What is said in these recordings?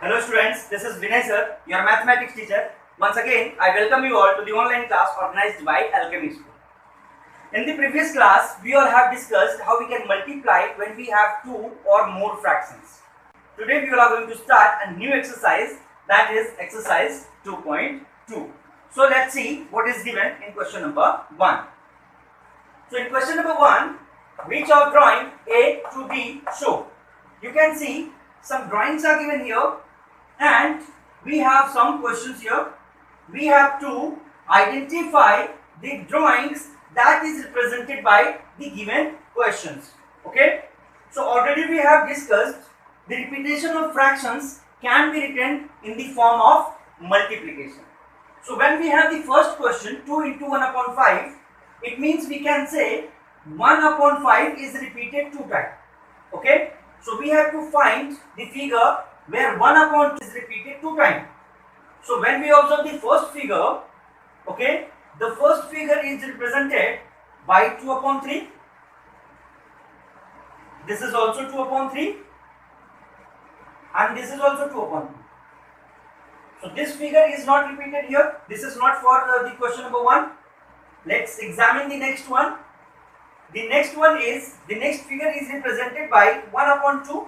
Hello students, this is Vinay sir, your mathematics teacher. Once again, I welcome you all to the online class organized by Alchemy School. In the previous class, we all have discussed how we can multiply when we have two or more fractions. Today we all are going to start a new exercise, that is exercise 2.2. So let's see what is given in question number 1. So in question number 1, which of drawing A to B show? You can see some drawings are given here and we have some questions here. We have to identify the drawings that is represented by the given questions. Okay. So already we have discussed the repetition of fractions can be written in the form of multiplication. So when we have the first question 2 into 1 upon 5, it means we can say 1 upon 5 is repeated 2 times. Okay. So we have to find the figure where 1 upon 2 is repeated 2 times. So when we observe the first figure, okay, the first figure is represented by 2 upon 3. This is also 2 upon 3 and this is also 2 upon 3. So this figure is not repeated here. This is not for the question number 1. Let's examine the next one. The next figure is represented by 1 upon 2.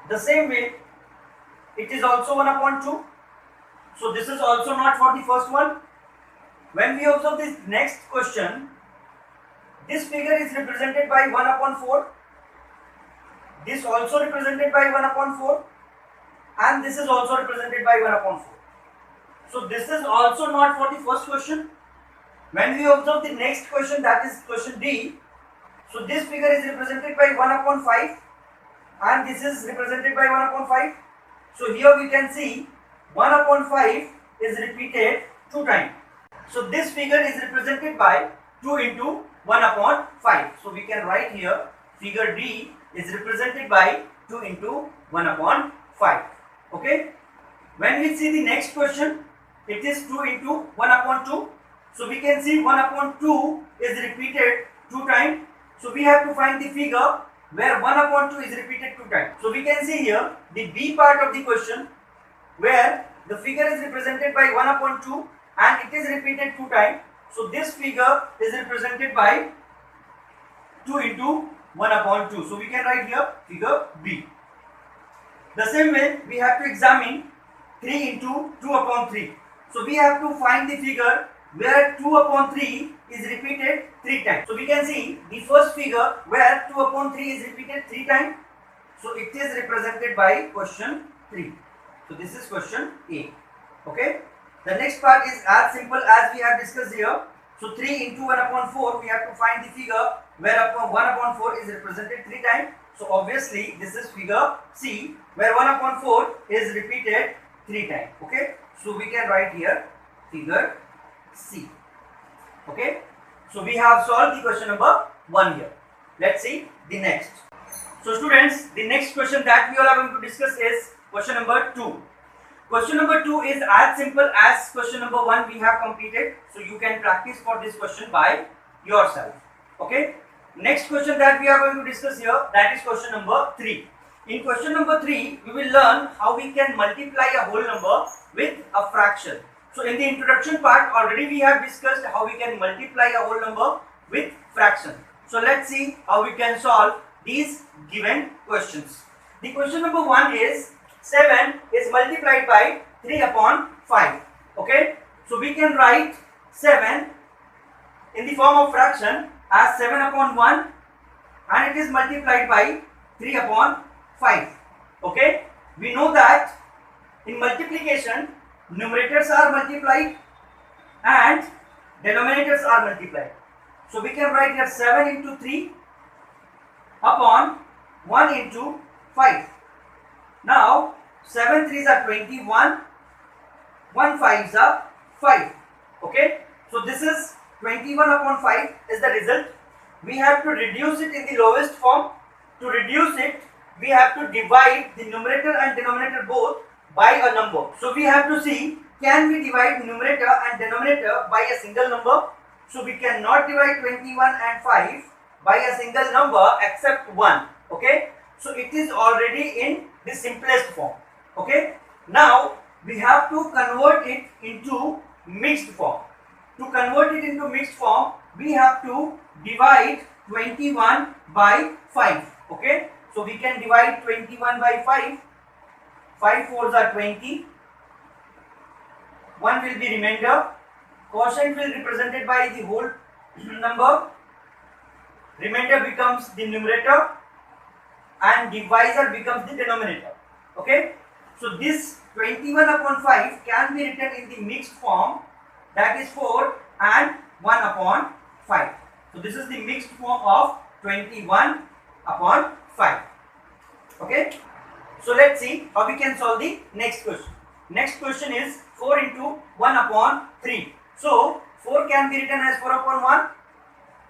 The same way, it is also 1 upon 2. So this is also not for the first one. When we observe this next question, this figure is represented by 1 upon 4. This also represented by 1 upon 4. And this is also represented by 1 upon 4. So this is also not for the first question. When we observe the next question, that is question D, so this figure is represented by 1 upon 5 and this is represented by 1 upon 5. So here we can see 1 upon 5 is repeated 2 times. So this figure is represented by 2 into 1 upon 5. So we can write here figure D is represented by 2 into 1 upon 5. Okay. When we see the next question, it is 2 into 1 upon 2. So we can see 1 upon 2 is repeated 2 times. So we have to find the figure where 1 upon 2 is repeated 2 times. So we can see here the B part of the question where the figure is represented by 1 upon 2 and it is repeated 2 times. So this figure is represented by 2 into 1 upon 2. So we can write here figure B. The same way we have to examine 3 into 2 upon 3. So we have to find the figure where 2 upon 3 is repeated 3 times. So we can see the first figure where 2 upon 3 is repeated 3 times. So it is represented by question 3. So this is question A. Okay. The next part is as simple as we have discussed here. So 3 into 1 upon 4, we have to find the figure where 1 upon 4 is represented 3 times. So obviously this is figure C where 1 upon 4 is repeated 3 times. Okay. So we can write here figure C. Okay. So we have solved the question number 1 here. Let's see the next. So students, the next question that we all are going to discuss is question number 2. Question number 2 is as simple as question number 1 we have completed. So you can practice for this question by yourself. Okay. Next question that we are going to discuss here, that is question number 3. In question number 3, we will learn how we can multiply a whole number with a fraction. So in the introduction part, already we have discussed how we can multiply a whole number with fraction. So let's see how we can solve these given questions. The question number 1 is 7 is multiplied by 3 upon 5. Okay. So we can write 7 in the form of fraction as 7 upon 1 and it is multiplied by 3 upon 5. Okay. We know that in multiplication, numerators are multiplied and denominators are multiplied. So we can write here 7 into 3 upon 1 into 5. Now 7 3s are 21, 1 5s are 5. Okay. So this is 21 upon 5 is the result. We have to reduce it in the lowest form. To reduce it, we have to divide the numerator and denominator both by a number. So we have to see, can we divide numerator and denominator by a single number? So we cannot divide 21 and 5 by a single number except 1. Okay. So it is already in the the simplest form. Okay. Now we have to convert it into mixed form. To convert it into mixed form, we have to divide 21 by 5. Okay. So we can divide 21 by 5. 5 fours are 20. 1 will be remainder. Quotient will be represented by the whole number. Remainder becomes the numerator and divisor becomes the denominator. Okay. So this 21 upon 5 can be written in the mixed form, that is 4 and 1 upon 5. So this is the mixed form of 21 upon 5. Okay. So let's see how we can solve the next question. Next question is 4 into 1 upon 3. So 4 can be written as 4 upon 1.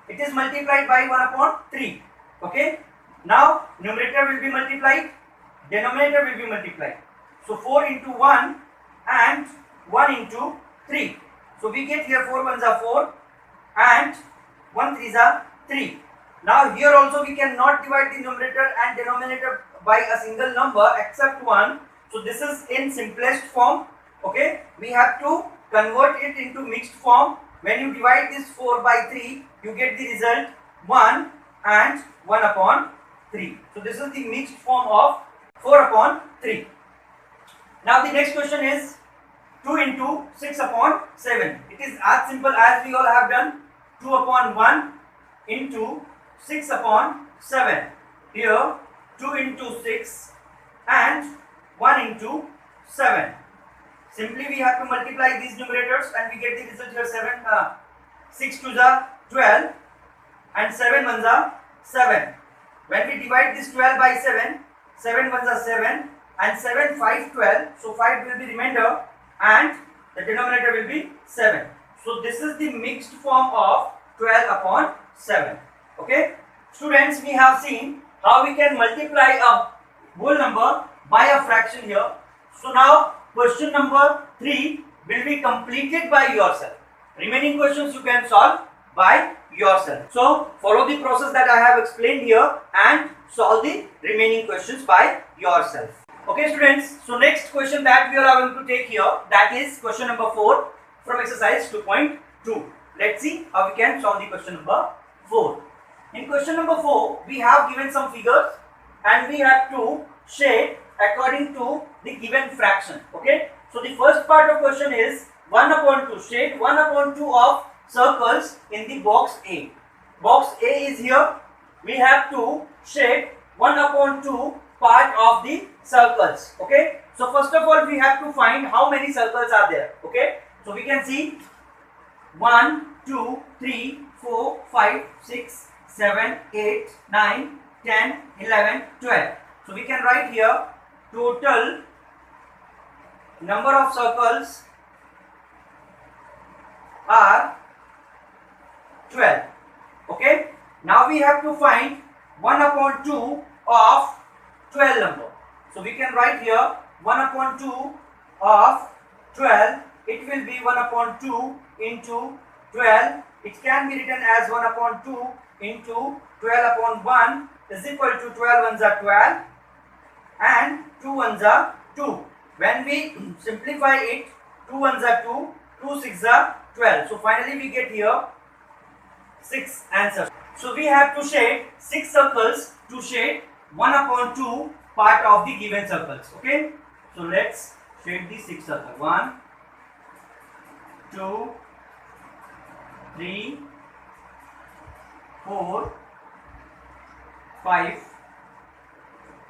It is multiplied by 1 upon 3. Okay. Now numerator will be multiplied, denominator will be multiplied. So 4 into 1 and 1 into 3. So we get here 4 ones are 4 and 1 threes are 3. Now here also we cannot divide the numerator and denominator by a single number except 1. So this is in simplest form. Okay. We have to convert it into mixed form. When you divide this 4 by 3, you get the result 1 and 1 upon 3. So this is the mixed form of 4 upon 3. Now the next question is 2 into 6 upon 7. It is as simple as we all have done. 2 upon 1 into 6 upon 7. Here 2 into 6 and 1 into 7. Simply we have to multiply these numerators and we get the result here 6 2s are 12 and 7 1s are 7. When we divide this 12 by 7, 7 1s are 7 and 7 5 12. So 5 will be remainder and the denominator will be 7. So this is the mixed form of 12 upon 7. Okay. Students, we have seen how we can multiply a whole number by a fraction here. So now question number 3 will be completed by yourself. Remaining questions you can solve by yourself. So follow the process that I have explained here and solve the remaining questions by yourself. Okay students, so next question that we are going to take here, that is question number 4 from exercise 2.2. Let's see how we can solve the question number 4. In question number 4, we have given some figures and we have to shade according to the given fraction. Okay. So the first part of question is 1 upon 2. Shade 1 upon 2 of circles in the box A. Box A is here. We have to shade 1 upon 2 part of the circles. Okay. So first of all we have to find how many circles are there. Okay. So we can see 1, 2, 3, 4, 5, 6, 7, 8, 9, 10, 11, 12. So we can write here total number of circles are 12. Okay. Now we have to find 1 upon 2 of 12 number. So we can write here 1 upon 2 of 12. It will be 1 upon 2 into 12. It can be written as 1 upon 2 into 12 upon 1 is equal to 12 ones are 12 and 2 ones are 2. When we simplify it, 2 ones are 2, 2 6 are 12. So finally we get here 6 answers. So we have to shade 6 circles to shade 1 upon 2 part of the given circles. Okay. So let's shade the 6 circles. 1, 2, 3, 4, 5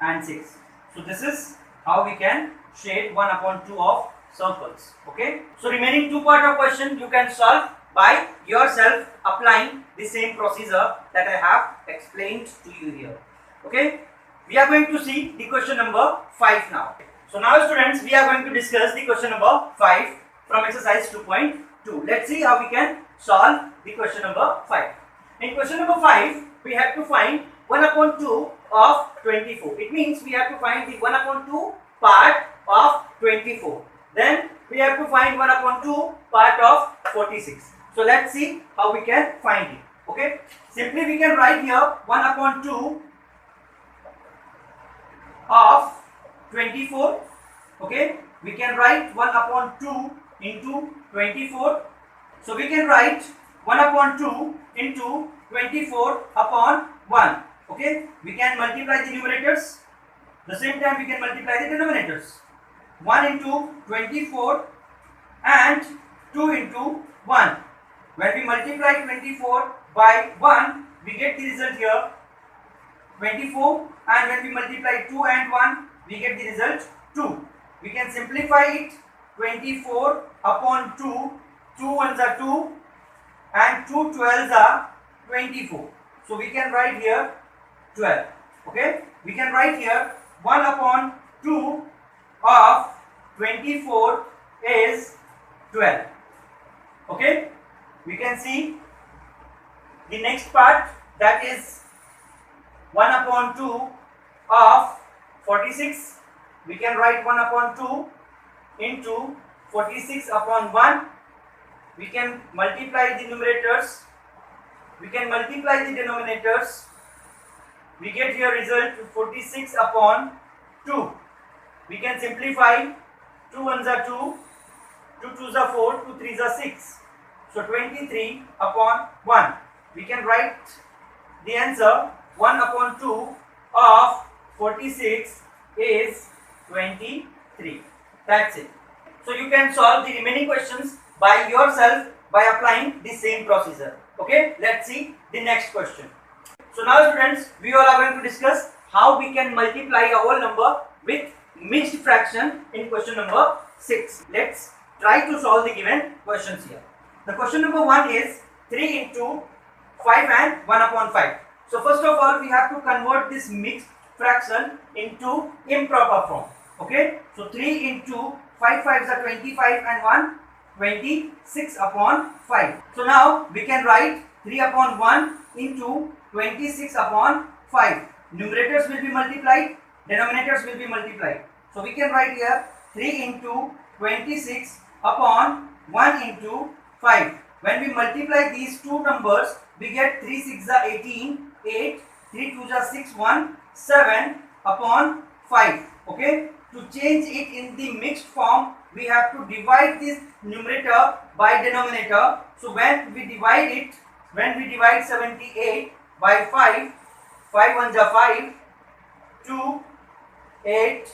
and 6. So this is how we can shade 1 upon 2 of circles. Okay. So remaining 2 part of question you can solve by yourself applying the same procedure that I have explained to you here. Okay. We are going to see the question number 5 now. So now students, we are going to discuss the question number 5 from exercise 2.2. Let's see how we can solve the question number 5. In question number 5, we have to find 1 upon 2 of 24. It means we have to find the 1 upon 2 part of 24. Then we have to find 1 upon 2 part of 46. So let's see how we can find it. Okay. Simply we can write here 1 upon 2 of 24. Okay, we can write 1 upon 2 into 24. So we can write 1 upon 2 into 24 upon 1. Okay, we can multiply the numerators. The same time we can multiply the denominators. 1 into 24 and 2 into 1. When we multiply 24 by 1, we get the result here 24, and when we multiply 2 and 1, we get the result 2. We can simplify it. 24 upon 2, 2 ones are 2 and 2 12s are 24. So we can write here 12. Okay, we can write here 1 upon 2 of 24 is 12. Okay, we can see the next part, that is 1 upon 2 of 46. We can write 1 upon 2 into 46 upon 1. We can multiply the numerators. We can multiply the denominators. We get here result 46 upon 2. We can simplify. 2 ones are 2, 2 twos are 4, 2 threes are 6. So 23 upon 1. We can write the answer 1 upon 2 of 46 is 23. That's it. So you can solve the remaining questions by yourself by applying the same procedure. Okay, let's see the next question. So now students, we all are going to discuss how we can multiply a whole number with mixed fraction in question number 6. Let's try to solve the given questions here. The question number 1 is 3 into 5 and 1 upon 5. So first of all, we have to convert this mixed fraction into improper form. Okay, so 3 into 5 5s are 25 and 1 26 upon 5. So now we can write 3 upon 1 into 26 upon 5. Numerators will be multiplied, denominators will be multiplied. So we can write here 3 into 26 upon 1 into 5. When we multiply these two numbers, we get 3 6 are 18, 8, 3 2 are 6, 1, 7 upon 5. Okay, to change it in the mixed form, we have to divide this numerator by denominator. So when we divide 78 by 5, 5 ones are 5, 2, 8,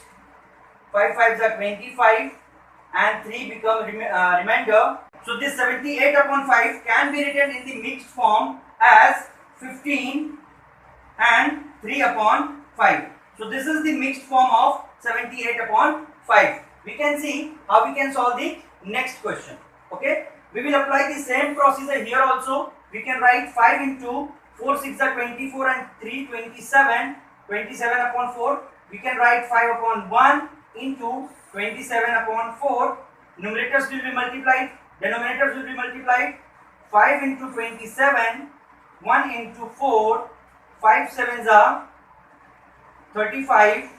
5 5s are 25 and 3 become remainder. So this 78 upon 5 can be written in the mixed form as 15 and 3 upon 5. So this is the mixed form of 78 upon 5. We can see how we can solve the next question. Okay, we will apply the same procedure here also. We can write 5 into 4 6 are 24 and 3 27, 27 upon 4. We can write 5 upon 1 into 27 upon 4. Numerators will be multiplied, denominators will be multiplied. 5 into 27, 1 into 4, 5 7s are 35,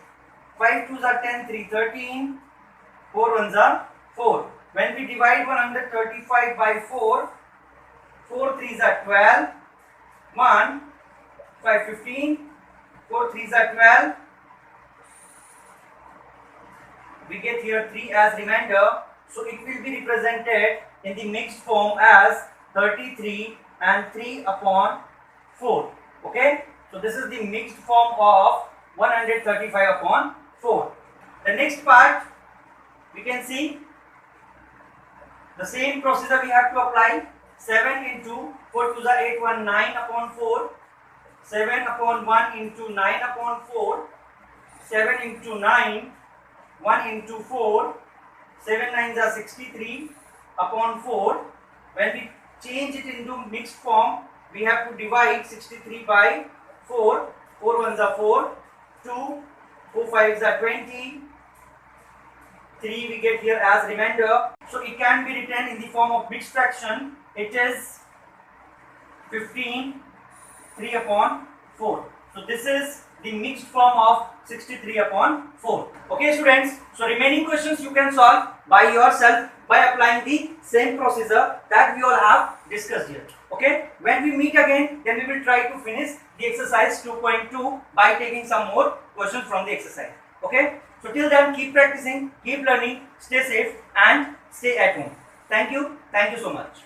5 2s are 10, 3 13, 4 1s are 4. When we divide 135 by 4, 4 3s are 12, 1, 5 15, 4 3s are 12. We get here 3 as remainder. So it will be represented in the mixed form as 33 and 3 upon 4. Okay, so this is the mixed form of 135 upon 4. The next part, we can see the same procedure we have to apply. 7 into 4 2s are 8, 1 9 upon 4. 7 upon 1 into 9 upon 4. 7 into 9, 1 into 4. 7 9s are 63 upon 4. When we change it into mixed form, we have to divide 63 by 4. 4 1s are 4, 2, 4 5s are 20, 3 we get here as remainder. So it can be written in the form of mixed fraction. It is 15, 3 upon 4. So this is the mixed form of 63 upon 4. Okay students, so remaining questions you can solve by yourself by applying the same procedure that we all have discussed here. Okay, when we meet again, then we will try to finish the exercise 2.2 by taking some more questions from the exercise. Okay, So till then, keep practicing, keep learning, stay safe and stay at home. Thank you so much.